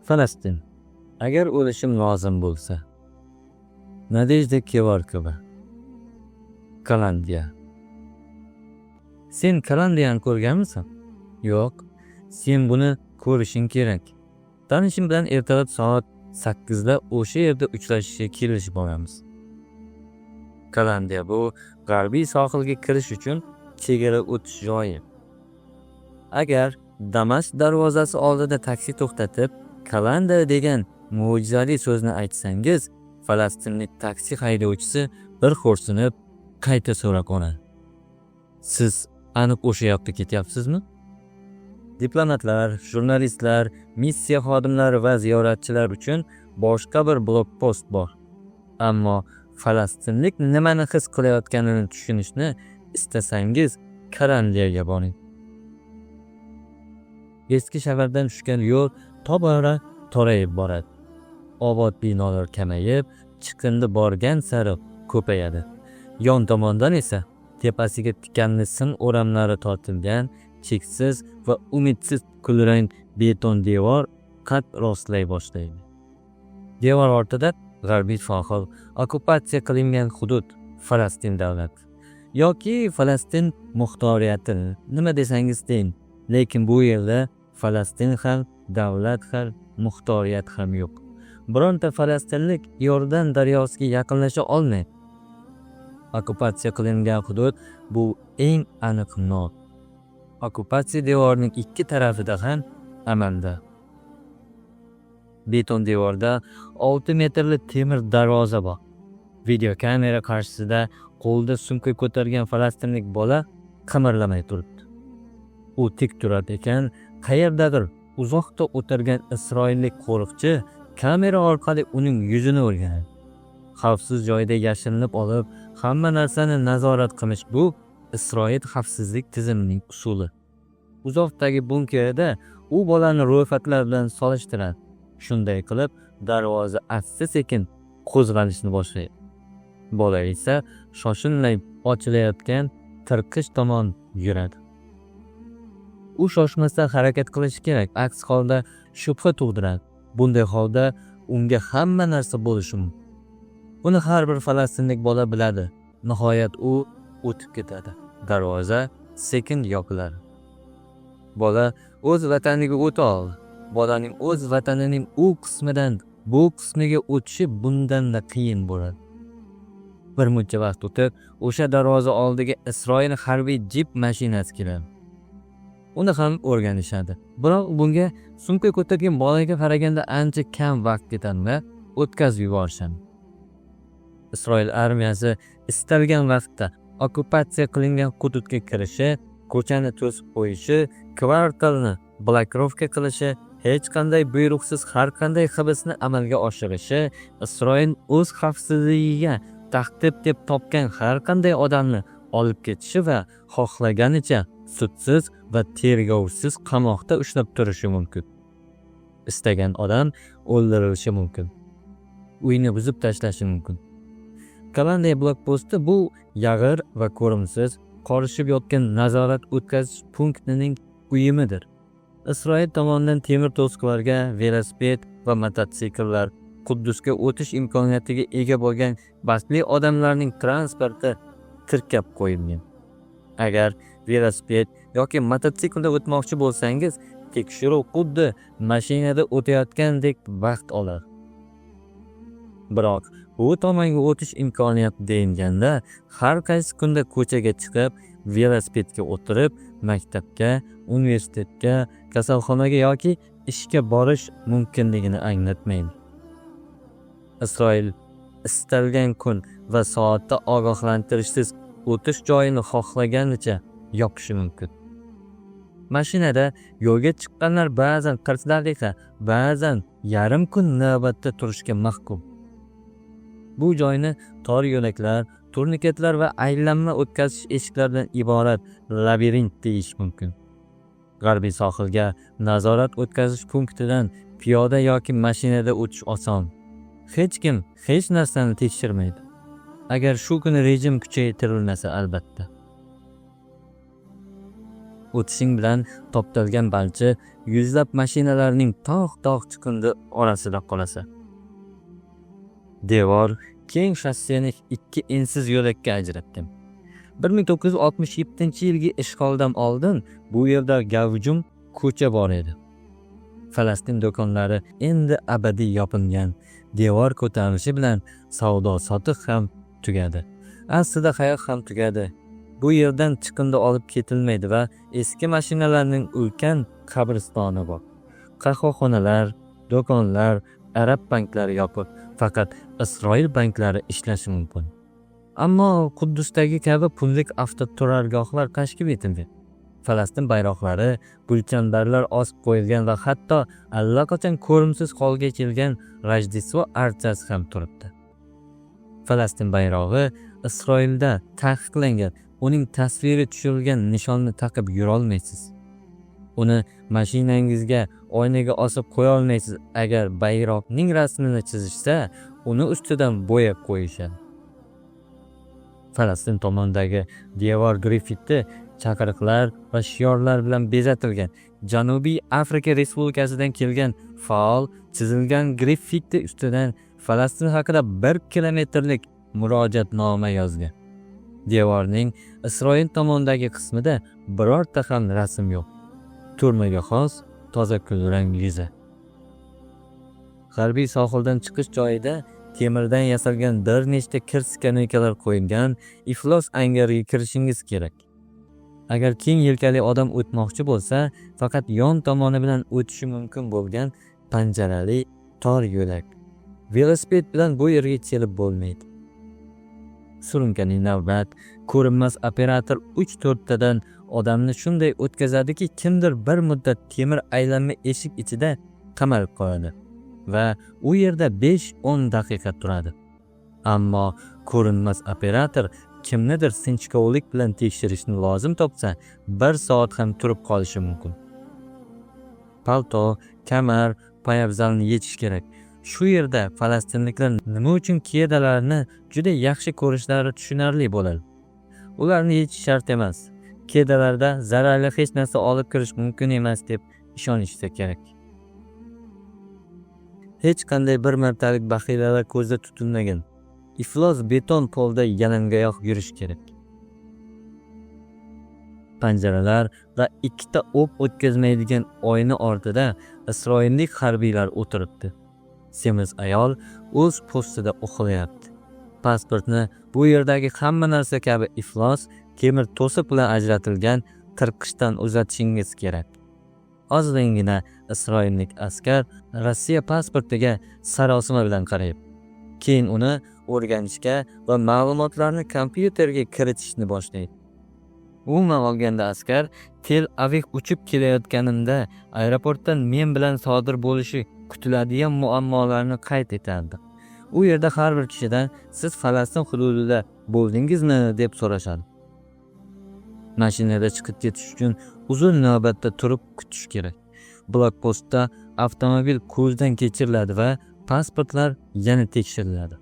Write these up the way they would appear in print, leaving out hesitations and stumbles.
Falastin. Agar o'lishim lozim bo'lsa. Nadejda Kevarkova. Kalandiya. Sen Kalandiyani ko'rganmisan? Yo'q. Sen buni ko'rishing kerak. Tanishim bilan ertalab soat 8 da o'sha yerda uchrashishga kelishib olamiz. Kalandiya bu g'arbiy sohilga kirish uchun chegara o'tish joyi. Agar Damashq darvozasi oldida taksi to'xtatib, Kalandiya degan mo'jizali so'zni aytsangiz, falastinlik taksi haydovchisi bir xo'rsinib, qayta so'rab oladi. Siz aniq o'sha yoqqa ketyapsizmi? Diplomatlar, jurnalistlar, missiya xodimlari va ziyoratchilar uchun boshqa bir blokpost bor. Ammo falastinlik nimani his qilayotganini tushunishni istasangiz, Kalandiyaga boring. Eski shahardan tushgan yo'l tobora torayib boradi. Obod binolar kamayib, chiqindi borgan sari ko'payadi. Yon tomondan esa tepasiga tikanli sim o'ramlari tortilgan, cheksiz va umidsiz kulrang beton devor qad rostlay boshlaydi. Devor ortida g'arbiy sohil, okkupatsiya qilingan hudud, Falastin davlati yoki Falastin muxtoriyati, nima desangiz deyin, lekin bu yerda Falastin ham, davlat ham, muxtoriyat ham yo'q. Bironta falastinlik Yordan daryosiga yaqinlasha olmaydi. Okkupatsiya qilingan hudud bu eng aniq nom. Okkupatsiya devorining ikki tarafida ham amalda. Beton devorda 6 metrli temir darvoza bor. Video kamera qarshisida qo'lda sumka ko'targan falastinlik bola qimirlamay turibdi. U tik turar ekan, qayerdadir uzoqda o'tirgan isroillik qo'riqchi kamera orqali uning yuzini o'rganadi. Xavfsiz joyda yashirinib olib, hamma narsani nazorat qilish bu Isroil xavfsizlik tizimining usuli. Uzoqdagi bunkerda u bolani ro'yxatlar bilan solishtiradi. Shunday qilib, darvoza asta-sekin qo'zg'alishni boshlaydi. Bola esa shoshilmay ochilayotgan tirqish tomon yuradi. U shoshmasdan harakat qilishi kerak, aks holda shubha tug'diradi. Bunday holda unga hamma narsa bo'lishi mumkin. Buni har bir falastinlik bola biladi. Nihoyat u o'tib ketadi. Darvoza sekin yopiladi. Bola o'z vataniga o'ta oldi. Bolaning o'z vatanining u qismidan bu qismiga o'tishi bundan-da qiyin bo'ladi. Bir muncha vaqt o'tib, o'sha darvoza oldiga Isroil harbiy jip mashinasi keladi. Uni ham o'rganishadi. Biroq bunga sumka ko'targan bolaga qaraganda ancha kam vaqt ketadi va o'tkazib yuborishadi. Isroil armiyasi istalgan vaqtda okkupatsiya qilingan hududga kirishi, ko'chani to'sib qo'yishi, kvartalni blokировка qilishi, hech qanday buyruqsiz har qanday hibsni amalga oshirishi, Isroil o'z xavfsizligiga tahdid deb topgan har qanday odamni olib ketishi va xohlaganicha sudsiz va tergovsiz qamoqda ushlab turishi mumkin. Istagan odam o'ldirilishi mumkin. Uyni buzib tashlashi mumkin. Kalandiya blokposti bu yag'ir va ko'rimsiz qorishib yotgan nazorat o'tkazish punktining uyumidir. Isroil tomonidan temir to'siqlarga, velosiped va mototsikllar, Quddusga o'tish imkoniyatiga ega bo'lgan baxtli odamlarning transporti tirkab qo'yilgan. Agar velosiped yoki mototsiklda o'tmoqchi bo'lsangiz, tekshiruv xuddi mashinada o'tayotgandek vaqt oladi. Biroq bu tomonga o'tish imkoniyati deyilganda, har qaysi kunda ko'chaga chiqib, velosipedga o'tirib, maktabga, universitetga, kasalxonaga yoki ishga borish mumkinligini anglatmaydi. Isroil istalgan kun va soatda ogohlantirishsiz o'tish joyini xohlaganicha yopishi mumkin. Mashinada yo'lga chiqqanlar ba'zan 40 daqiqa, ba'zan yarim kun navbatda turishga mahkum. Bu joyni tor yo'laklar, turniketlar va aylanma o'tkazish eshiklaridan iborat labirint deyish mumkin. G'arbiy sohilga nazorat o'tkazish punktidan piyoda yoki mashinada o'tish oson. Hech kim hech narsani tekshirmaydi. Agar shu kuni rejim kuchaytirilmasa albatta. o'tishing bilan toptalgan balchi yuzlab mashinalarning tog' chiqindi orasida qolasan. Devor keng shassini ikki ensiz yo'lakka ajratdim. 1967-yilgi ishg'oldan oldin bu yerda gavjum ko'cha bor edi. Falastin do'konlari endi abadiy yopilgan. Devor ko'tarilishi bilan savdo sotiq ham tugadi. Aslida hayot ham tugadi. Bu yerdan chiqindi olib ketilmaydi va eski mashinalarning ulkan qabristoni bor. Qahvaxonalar, do'konlar, arab banklari yopiq, faqat Isroil banklari ishlashi mumkin. Ammo Quddusdagi kabi pullik avtoturargohlar tashkil etildi. Falastin bayroqlari, gulchambarlar osib qo'yilgan va hatto allaqachon ko'rimsiz holga kelgan Rojdestvo archasi ham turibdi. Falastin bayrog'i Isroilda taqiqlangan, uning tasviri tushirilgan nishonni taqib yura olmaysiz. Uni mashinangizga, oynaga osib qo'ya olmaysiz. Agar bayroqning rasmini chizishsa, uni ustidan bo'yab qo'yishadi. Falastin tomondagi devor griffiti chaqiriqlar va shiorlar bilan bezatilgan. Janubiy Afrika Respublikasidan kelgan faol chizilgan griffiti ustidan Falastin haqida 1 kilometrlik murojaatnoma yozgan. Devorning Isroil tomondagi qismida birorta ham rasm yo'q. Turmaga xos toza kulrang yuzi. G'arbiy sohildan chiqish joyida temirdan yasalgan bir nechta kir skameykalar qo'yilgan iflos angariga kirishingiz kerak. Agar keng yelkali odam o'tmoqchi bo'lsa, faqat yon tomoni bilan o'tishi mumkin bo'lgan panjarali tor yo'lak. Velosiped bilan bu yerga kelib bo'lmaydi. Surunkali navbat, ko'rinmas operator 3-4 tadan odamni shunday o'tkazadiki, kimdir bir muddat temir aylanma eshik ichida qamalib qoladi va u yerda 5-10 daqiqa turadi. Ammo ko'rinmas operator kimnidir sinchkovlik bilan tekshirishni lozim topsa, 1 soat ham turib qolishi mumkin. Palto, kamar, poyabzalni yechish kerak. Shu yerda falastinliklar nima uchun kedalarni juda yaxshi ko'rishlari tushunarli bo'ladi. Ularni yechish shart emas. Kedalarda zararli hech narsa olib kirish mumkin emas deb ishonishsa kerak. Hech qanday bir martalik baxiylalar ko'zda tutilmagan. Iflos beton polda yalangoyoq yurish kerak. Panjaralar va 2 ta o'q o'tkazmaydigan oyna ortida isroillik harbiylar o'tiribdi. Semiz ayol o'z postida uxlayapti. Pasportni bu yerdagi hamma narsa kabi iflos temir to'siq bilan ajratilgan tirqichdan uzatishingiz kerak. Ozg'ingina isroillik askar Rossiya pasportiga sarosima bilan qaraydi. Keyin uni o'rganishga va ma'lumotlarni kompyuterga kiritishni boshlaydi. Umuman olganda askar Tel Aviv uchib kelayotganimda aeroportdan men bilan sodir bo'lishi kutiladigan muammolarni qayd etardi. U yerda har bir kishidan siz Falastin hududida bo'ldingizmi deb so'rashadi. Mashinada chiqib ketish uchun uzun navbatda turib kutish kerak. Blokpostda avtomobil ko'zdan kechiriladi va pasportlar yana tekshiriladi.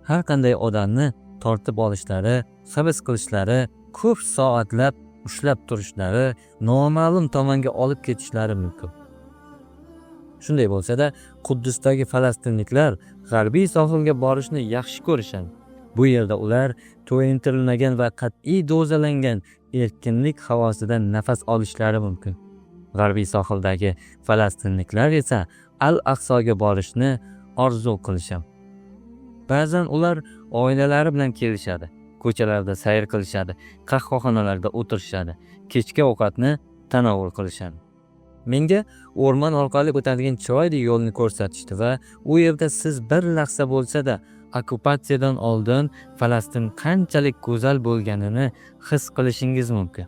Har qanday odamni tortib olishlari, hibs qilishlari, ko'p soatlab ushlab turishlari, noma'lum tomonga olib ketishlari mumkin. Shunday bo'lsa-da, Quddusdagi falastinliklar g'arbiy sohilga borishni yaxshi ko'rishadi. Bu yerda ular to'yintirilmagan va qat'iy dozalangan erkinlik havosidan nafas olishlari mumkin. G'arbiy sohildagi falastinliklar esa Al-Aqsoga borishni orzu qilishadi. Ba'zan ular oilalari bilan kelishadi, ko'chalarda sayr qilishadi, qahvaxonalarda o'tirishadi, kechki ovqatni tanovul qilishadi. Menga o'rmon orqali o'tadigan chiroyli yo'lni ko'rsatishdi va u yerda siz bir lahza bo'lsa-da okkupatsiyadan oldin Falastin qanchalik go'zal bo'lganini his qilishingiz mumkin.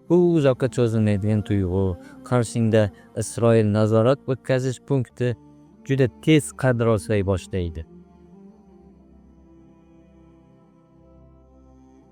Bu uzoqqa cho'zilmaydigan tuyg'u, qarshingda Isroil nazorat o'tkazish punkti juda tez qad rostlay boshlaydi.